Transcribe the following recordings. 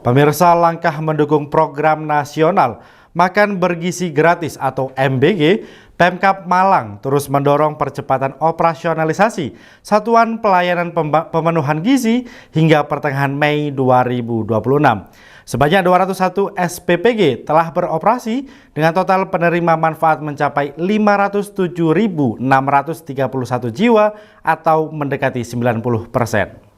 Pemirsa, langkah mendukung program nasional Makan Bergizi Gratis atau MBG, Pemkab Malang terus mendorong percepatan operasionalisasi Satuan Pelayanan Pemenuhan Gizi hingga pertengahan Mei 2026. Sebanyak 201 SPPG telah beroperasi dengan total penerima manfaat mencapai 507.631 jiwa atau mendekati 90%.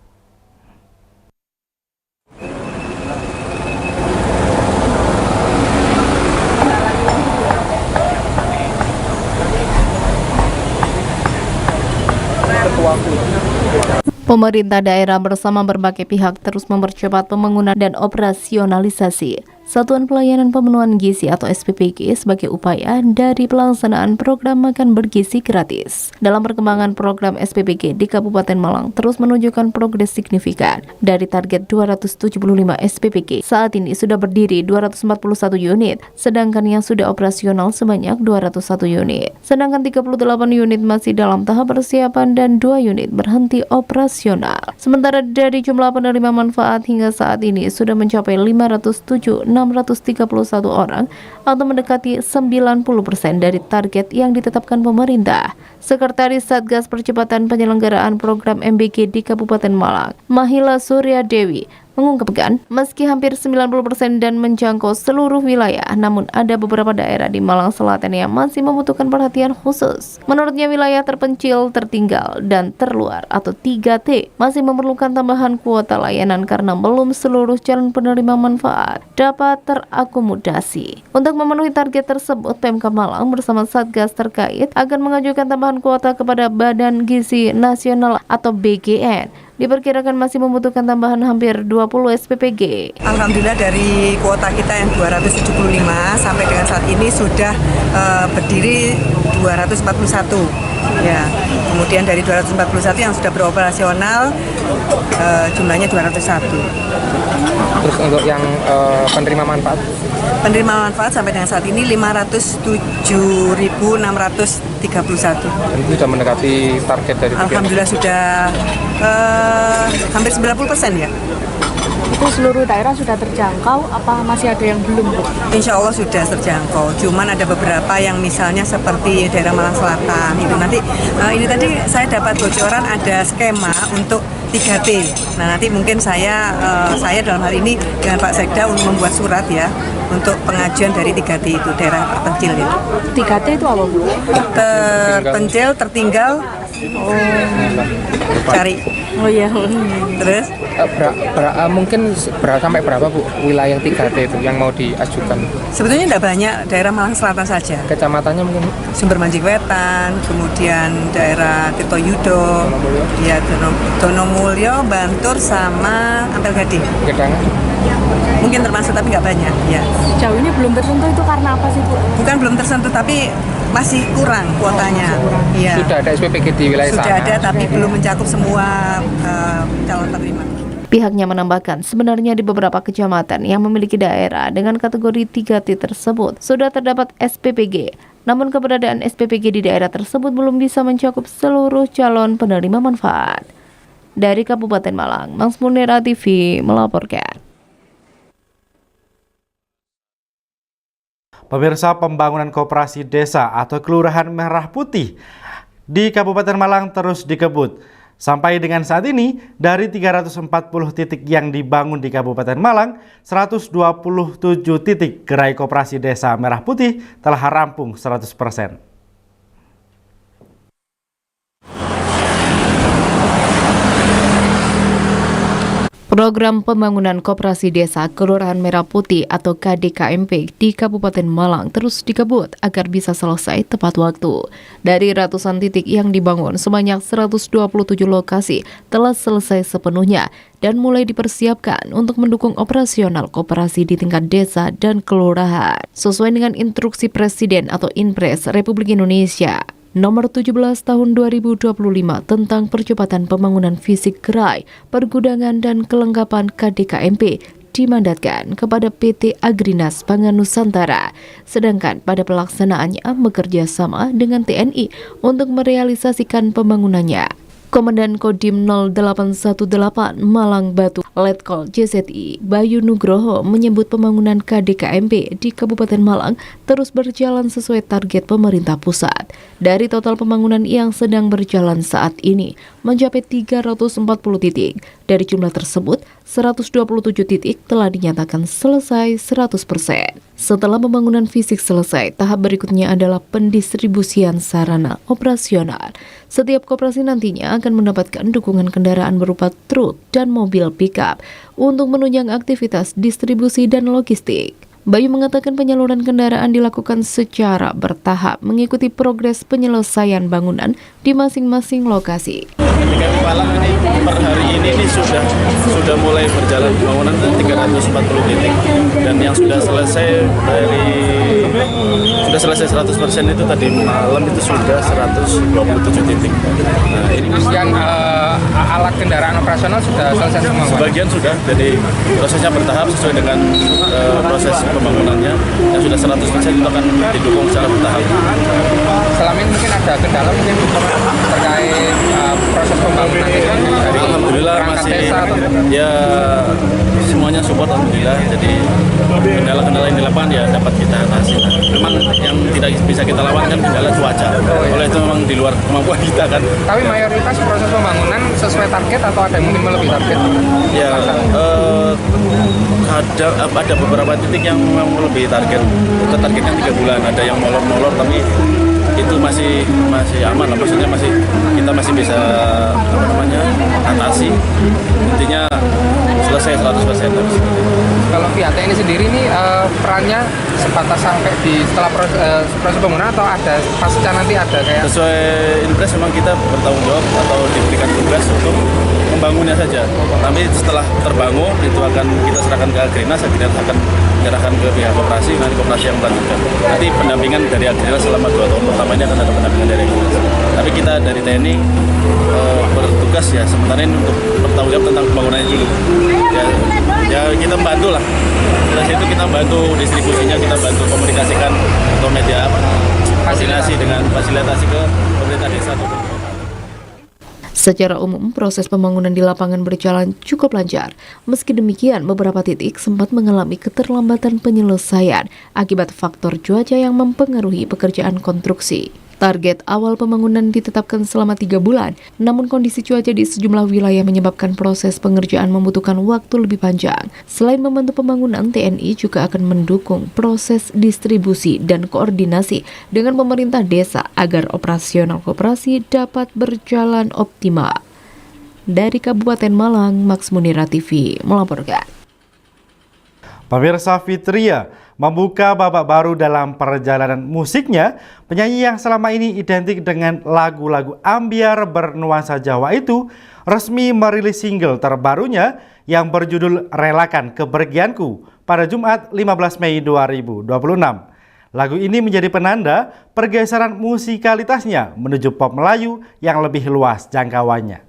Pemerintah daerah bersama berbagai pihak terus mempercepat pembangunan dan operasionalisasi Satuan Pelayanan Pemenuhan Gizi atau SPPG sebagai upaya dari pelaksanaan program Makan Bergizi Gratis. Dalam perkembangan program SPPG di Kabupaten Malang terus menunjukkan progres signifikan. Dari target 275 SPPG, saat ini sudah berdiri 241 unit, sedangkan yang sudah operasional sebanyak 201 unit. Sedangkan 38 unit masih dalam tahap persiapan dan 2 unit berhenti operasional. Sementara dari jumlah penerima manfaat hingga saat ini sudah mencapai 507.631 orang atau mendekati 90% dari target yang ditetapkan pemerintah. Sekretaris Satgas Percepatan Penyelenggaraan Program MBG di Kabupaten Malang, Mahila Surya Dewi, mengungkapkan, meski hampir 90% dan menjangkau seluruh wilayah, namun ada beberapa daerah di Malang Selatan yang masih membutuhkan perhatian khusus. Menurutnya, wilayah terpencil, tertinggal, dan terluar atau 3T masih memerlukan tambahan kuota layanan karena belum seluruh calon penerima manfaat dapat terakomodasi. Untuk memenuhi target tersebut, Pemkab Malang bersama Satgas terkait akan mengajukan tambahan kuota kepada Badan Gizi Nasional atau BGN. Diperkirakan masih membutuhkan tambahan hampir 20 SPPG. Alhamdulillah dari kuota kita yang 275 sampai dengan saat ini sudah berdiri 241. Ya, kemudian dari 241 yang sudah beroperasional jumlahnya 201. Terus untuk yang penerima manfaat? Penerima manfaat sampai dengan saat ini 507.631. Dan itu sudah mendekati target dari Alhamdulillah sudah hampir 90% ya. Itu seluruh daerah sudah terjangkau, apa masih ada yang belum, Bu? Insya Allah sudah terjangkau, cuman ada beberapa yang misalnya seperti daerah Malang Selatan itu nanti ini tadi saya dapat bocoran ada skema untuk 3T. Nah nanti mungkin saya dalam hal ini dengan Pak Sekda untuk membuat surat ya untuk pengajuan dari 3T itu daerah terpencil itu. 3T itu apa, Bu? Terpencil, tertinggal, cari. Oh iya. Terus mungkin sampai berapa, Bu, wilayah 3T itu yang mau diajukan? Sebetulnya tidak banyak, daerah Malang Selatan saja. Kecamatannya mungkin? Sumber Manjing Wetan, kemudian daerah Tirtoyudo, ya Donomulyo, Bantur, sama Ampel Gading. Gedangan? Mungkin termasuk tapi nggak banyak. Ya. Sejauh ini belum tersentuh itu karena apa sih, Bu? Bukan belum tersentuh tapi masih kurang kuotanya. Ya. Sudah ada SPPG di wilayah Sudah sana? Sudah ada tapi belum mencakup semua calon penerima. Pihaknya menambahkan, sebenarnya di beberapa kecamatan yang memiliki daerah dengan kategori 3T tersebut sudah terdapat SPPG. Namun keberadaan SPPG di daerah tersebut belum bisa mencakup seluruh calon penerima manfaat. Dari Kabupaten Malang, Mans Munira TV melaporkan. Pemirsa, pembangunan koperasi desa atau Kelurahan Merah Putih di Kabupaten Malang terus dikebut. Sampai dengan saat ini, dari 340 titik yang dibangun di Kabupaten Malang, 127 titik gerai koperasi desa Merah Putih telah rampung 100%. Program Pembangunan Koperasi Desa Kelurahan Merah Putih atau KDKMP di Kabupaten Malang terus dikebut agar bisa selesai tepat waktu. Dari ratusan titik yang dibangun, sebanyak 127 lokasi telah selesai sepenuhnya dan mulai dipersiapkan untuk mendukung operasional koperasi di tingkat desa dan kelurahan. Sesuai dengan instruksi Presiden atau Inpres Republik Indonesia Nomor 17 Tahun 2025 tentang percepatan pembangunan fisik gerai, pergudangan dan kelengkapan KDKMP dimandatkan kepada PT Agrinas Pangan Nusantara, sedangkan pada pelaksanaannya bekerja sama dengan TNI untuk merealisasikan pembangunannya. Komandan Kodim 0818 Malang Batu, Letkol JZI Bayu Nugroho menyebut pembangunan KDKMP di Kabupaten Malang terus berjalan sesuai target pemerintah pusat. Dari total pembangunan yang sedang berjalan saat ini mencapai 340 titik. Dari jumlah tersebut, 127 titik telah dinyatakan selesai 100%. Setelah pembangunan fisik selesai, tahap berikutnya adalah pendistribusian sarana operasional. Setiap koperasi nantinya akan mendapatkan dukungan kendaraan berupa truk dan mobil pickup untuk menunjang aktivitas distribusi dan logistik. Bayu mengatakan penyaluran kendaraan dilakukan secara bertahap mengikuti progres penyelesaian bangunan di masing-masing lokasi. KDKMP Malang ini per hari ini sudah mulai berjalan pembangunan 340 titik, dan yang sudah selesai 100% itu tadi malam itu sudah 127 titik. Nah, ini yang alat kendaraan operasional sudah selesai semua. Sebagian sudah, jadi prosesnya bertahap sesuai dengan proses pembangunannya. Yang sudah 100% itu akan didukung secara bertahap. Selama ini mungkin ada kendala mungkin terkait proses pembangunan ini dari Alhamdulillah masih desa, ya semuanya support alhamdulillah. Jadi kendala-kendala yang di lapangan ya dapat kita atasi. Memang yang tidak bisa kita lawan kan kendala cuaca. Oleh itu memang di luar kemampuan kita kan. Tapi mayoritas proses pembangunan sesuai target atau ada yang mungkin melebihi target? Ya ada beberapa titik yang memang melebihi target. Itu targetnya 3 bulan. Ada yang molor-molor tapi itu masih aman lah, maksudnya kita masih bisa atasi. Intinya selesai 100%. Kalau pihak TNI sendiri ini perannya sebatas sampai di setelah proses pembangunan atau ada pasca nanti ada kayak sesuai impres memang kita bertanggung jawab atau diberikan tugas untuk membangunnya saja. Tapi setelah terbangun itu akan kita serahkan ke Agrinas akan menyerahkan ke pihak koperasi, nanti koperasi yang melanjutkan. Nanti pendampingan dari Agrinas selama 2 tahun pertama ini akan ada pendampingan dari Agrinas. Tapi kita dari TNI bertugas ya sementara ini untuk bertanggung jawab tentang pembangunannya dulu. Ya kita membantu lah. Dari situ kita bantu distribusinya, kita bantu komunikasikan atau media fasilitasi ke pemerintah desa. Secara umum, proses pembangunan di lapangan berjalan cukup lancar. Meski demikian, beberapa titik sempat mengalami keterlambatan penyelesaian akibat faktor cuaca yang mempengaruhi pekerjaan konstruksi. Target awal pembangunan ditetapkan selama 3 bulan, namun kondisi cuaca di sejumlah wilayah menyebabkan proses pengerjaan membutuhkan waktu lebih panjang. Selain membantu pembangunan, TNI juga akan mendukung proses distribusi dan koordinasi dengan pemerintah desa agar operasional koperasi dapat berjalan optimal. Dari Kabupaten Malang, Max Munira TV melaporkan. Pemirsa, Fitria membuka babak baru dalam perjalanan musiknya. Penyanyi yang selama ini identik dengan lagu-lagu ambyar bernuansa Jawa itu resmi merilis single terbarunya yang berjudul Relakan Kepergianku pada Jumat 15 Mei 2026. Lagu ini menjadi penanda pergeseran musikalitasnya menuju pop Melayu yang lebih luas jangkauannya.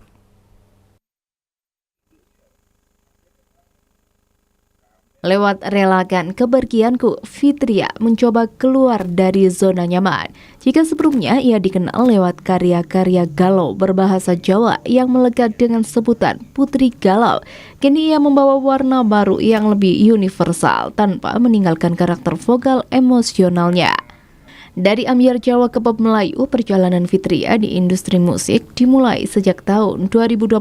Lewat Relakan Kepergianku, Fitria mencoba keluar dari zona nyaman. Jika sebelumnya ia dikenal lewat karya-karya galau berbahasa Jawa yang melekat dengan sebutan Putri Galau, kini ia membawa warna baru yang lebih universal tanpa meninggalkan karakter vokal emosionalnya. Dari ambyar Jawa ke pop Melayu, perjalanan Fitria di industri musik dimulai sejak tahun 2021.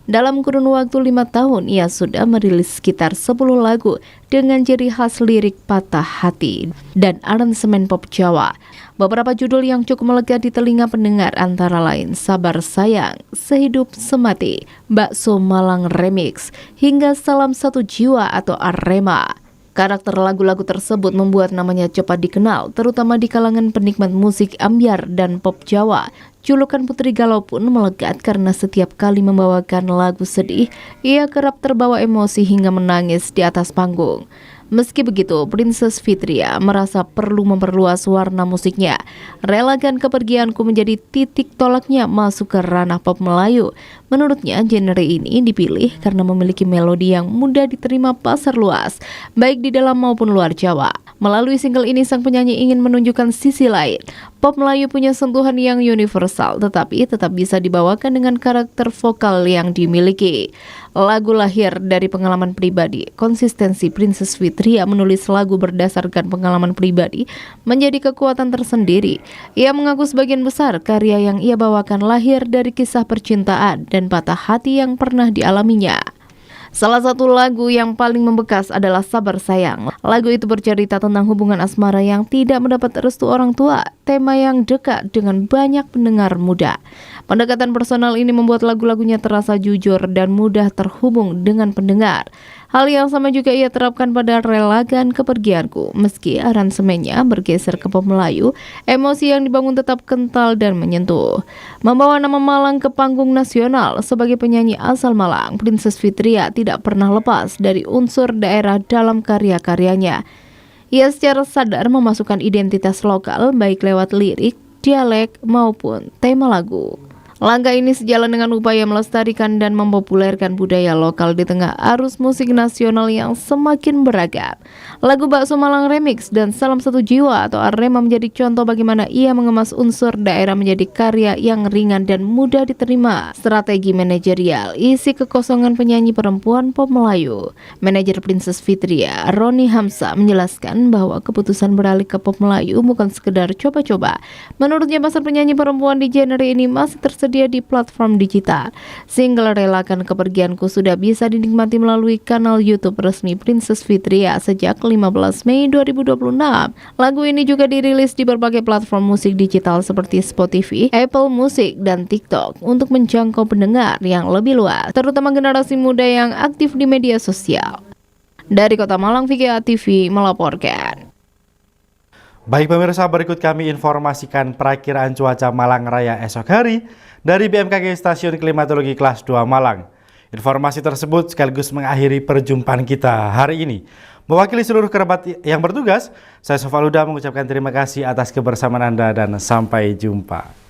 Dalam kurun waktu 5 tahun, ia sudah merilis sekitar 10 lagu dengan ciri khas lirik patah hati dan aransemen pop Jawa. Beberapa judul yang cukup melekat di telinga pendengar antara lain Sabar Sayang, Sehidup Semati, Bakso Malang Remix, hingga Salam Satu Jiwa atau Arema. Karakter lagu-lagu tersebut membuat namanya cepat dikenal, terutama di kalangan penikmat musik ambyar dan pop Jawa. Julukan Putri Galau pun melekat karena setiap kali membawakan lagu sedih, ia kerap terbawa emosi hingga menangis di atas panggung. Meski begitu, Princess Fitria merasa perlu memperluas warna musiknya. Relakan Kepergianku menjadi titik tolaknya masuk ke ranah pop Melayu. Menurutnya, genre ini dipilih karena memiliki melodi yang mudah diterima pasar luas, baik di dalam maupun luar Jawa. Melalui single ini, sang penyanyi ingin menunjukkan sisi lain, Pop Melayu punya sentuhan yang universal, tetapi tetap bisa dibawakan dengan karakter vokal yang dimiliki. Lagu lahir dari pengalaman pribadi. Konsistensi Princess Fitria menulis lagu berdasarkan pengalaman pribadi menjadi kekuatan tersendiri. Ia mengaku sebagian besar karya yang ia bawakan lahir dari kisah percintaan dan patah hati yang pernah dialaminya. Salah satu lagu yang paling membekas adalah Sabar Sayang. Lagu itu bercerita tentang hubungan asmara yang tidak mendapat restu orang tua, tema yang dekat dengan banyak pendengar muda. Pendekatan personal ini membuat lagu-lagunya terasa jujur dan mudah terhubung dengan pendengar. Hal yang sama juga ia terapkan pada Relakan Kepergianku. Meski aransemennya bergeser ke pop Melayu, emosi yang dibangun tetap kental dan menyentuh. Membawa nama Malang ke panggung nasional sebagai penyanyi asal Malang, Princess Fitria tidak pernah lepas dari unsur daerah dalam karya-karyanya. Ia secara sadar memasukkan identitas lokal baik lewat lirik, dialek maupun tema lagu. Langkah ini sejalan dengan upaya melestarikan dan mempopulerkan budaya lokal di tengah arus musik nasional yang semakin beragam. Lagu Bakso Malang Remix dan Salam Satu Jiwa atau Arema menjadi contoh bagaimana ia mengemas unsur daerah menjadi karya yang ringan dan mudah diterima. Strategi manajerial isi kekosongan penyanyi perempuan pop Melayu. Manajer Princess Fitria, Roni Hamsa, menjelaskan bahwa keputusan beralih ke pop Melayu bukan sekedar coba-coba. Menurutnya pasar penyanyi perempuan di genre ini masih tersedia di platform digital. Single Relakan Kepergianku sudah bisa dinikmati melalui kanal YouTube resmi Princess Fitria sejak 15 Mei 2026. Lagu ini juga dirilis di berbagai platform musik digital seperti Spotify, Apple Music, dan TikTok untuk menjangkau pendengar yang lebih luas, terutama generasi muda yang aktif di media sosial. Dari Kota Malang, VKA TV melaporkan. Baik pemirsa, berikut kami informasikan perakiraan cuaca Malang Raya esok hari dari BMKG Stasiun Klimatologi Kelas 2 Malang. Informasi tersebut sekaligus mengakhiri perjumpaan kita hari ini. Mewakili seluruh kerabat yang bertugas, saya Sofaluda mengucapkan terima kasih atas kebersamaan Anda dan sampai jumpa.